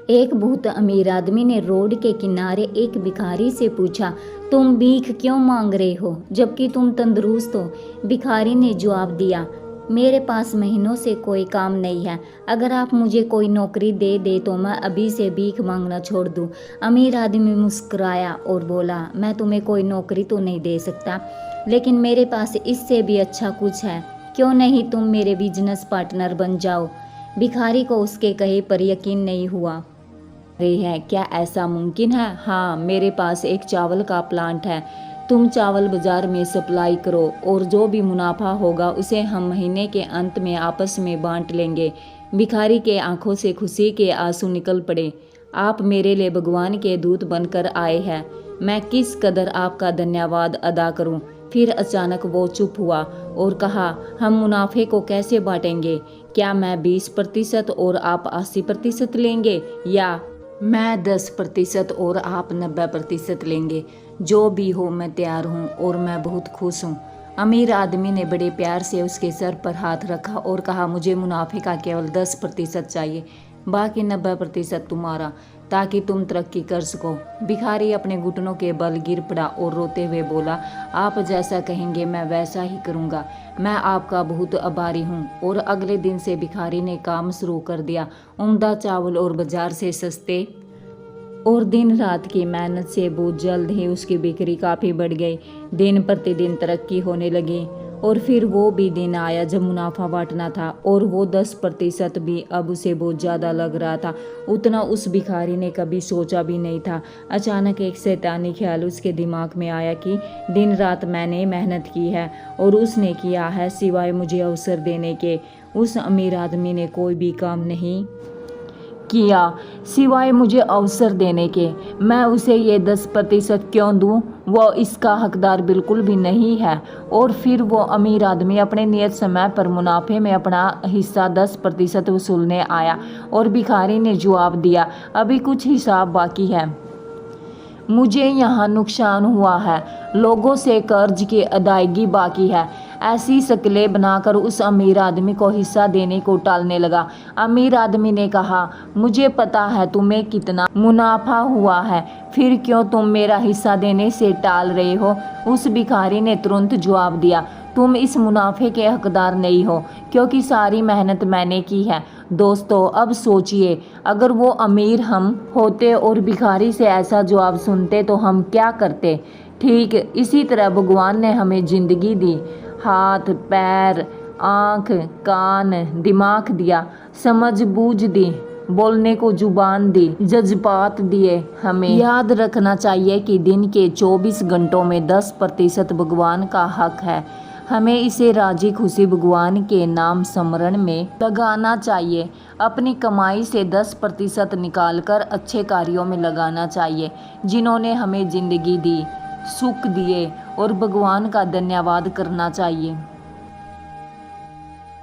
एक बहुत अमीर आदमी ने रोड के किनारे एक भिखारी से पूछा, तुम भीख क्यों मांग रहे हो जबकि तुम तंदुरुस्त हो। भिखारी ने जवाब दिया, मेरे पास महीनों से कोई काम नहीं है। अगर आप मुझे कोई नौकरी दे दे तो मैं अभी से भीख मांगना छोड़ दूं। अमीर आदमी मुस्कुराया और बोला, मैं तुम्हें कोई नौकरी तो नहीं दे सकता, लेकिन मेरे पास इससे भी अच्छा कुछ है। क्यों नहीं तुम मेरे बिजनेस पार्टनर बन जाओ। भिखारी को उसके कहे पर यकीन नहीं हुआ। रही है, क्या ऐसा मुमकिन है? हाँ, मेरे पास एक चावल का प्लांट है। तुम चावल बाजार में सप्लाई करो और जो भी मुनाफा होगा उसे हम महीने के अंत में आपस में बांट लेंगे। भिखारी के आंखों से खुशी के आंसू निकल पड़े। आप मेरे लिए भगवान के दूत बनकर आए हैं, मैं किस कदर आपका धन्यवाद अदा करूं। फिर अचानक वो चुप हुआ और कहा, हम मुनाफे को कैसे बांटेंगे? क्या मैं 20% और आप 80% लेंगे, या मैं 10% और आप 90% लेंगे? जो भी हो मैं तैयार हूँ और मैं बहुत खुश हूँ। अमीर आदमी ने बड़े प्यार से उसके सर पर हाथ रखा और कहा, मुझे मुनाफे का केवल 10% चाहिए, बाकी 90% तुम्हारा, ताकि तुम तरक्की कर सको। भिखारी अपने घुटनों के बल गिर पड़ा और रोते हुए बोला, आप जैसा कहेंगे मैं वैसा ही करूँगा। मैं आपका बहुत आभारी हूँ। और अगले दिन से भिखारी ने काम शुरू कर दिया। उम्दा चावल और बाजार से सस्ते और दिन रात की मेहनत से बहुत जल्द ही उसकी बिक्री काफ़ी बढ़ गई। दिन प्रतिदिन तरक्की होने लगी। और फिर वो भी दिन आया जब मुनाफा बांटना था, और वो 10% भी अब उसे बहुत ज़्यादा लग रहा था। उतना उस भिखारी ने कभी सोचा भी नहीं था। अचानक एक शैतानी ख्याल उसके दिमाग में आया कि दिन रात मैंने मेहनत की है और उसने किया है सिवाय मुझे अवसर देने के। उस अमीर आदमी ने कोई भी काम नहीं किया सिवाय मुझे अवसर देने के। मैं उसे ये 10% क्यों दूं? वो इसका हकदार बिल्कुल भी नहीं है। और फिर वो अमीर आदमी अपने नियत समय पर मुनाफे में अपना हिस्सा 10% वसूलने आया और भिखारी ने जवाब दिया, अभी कुछ हिसाब बाकी है। मुझे यहाँ नुकसान हुआ है, लोगों से कर्ज की अदायगी बाकी है। ऐसी शक्लें बनाकर उस अमीर आदमी को हिस्सा देने को टालने लगा। अमीर आदमी ने कहा, मुझे पता है तुम्हें कितना मुनाफा हुआ है, फिर क्यों तुम मेरा हिस्सा देने से टाल रहे हो? उस भिखारी ने तुरंत जवाब दिया, तुम इस मुनाफे के हकदार नहीं हो, क्योंकि सारी मेहनत मैंने की है। दोस्तों, अब सोचिए, अगर वो अमीर हम होते और भिखारी से ऐसा जवाब सुनते तो हम क्या करते? ठीक इसी तरह भगवान ने हमें जिंदगी दी, हाथ पैर आँख कान दिमाग दिया, समझ बूझ दी, बोलने को जुबान दी, जज्बात दिए। हमें याद रखना चाहिए कि दिन के 24 घंटों में 10% भगवान का हक है। हमें इसे राजी खुशी भगवान के नाम स्मरण में लगाना चाहिए। अपनी कमाई से 10% निकालकर अच्छे कार्यों में लगाना चाहिए, जिन्होंने हमें जिंदगी दी, सुख दिए, और भगवान का धन्यवाद करना चाहिए।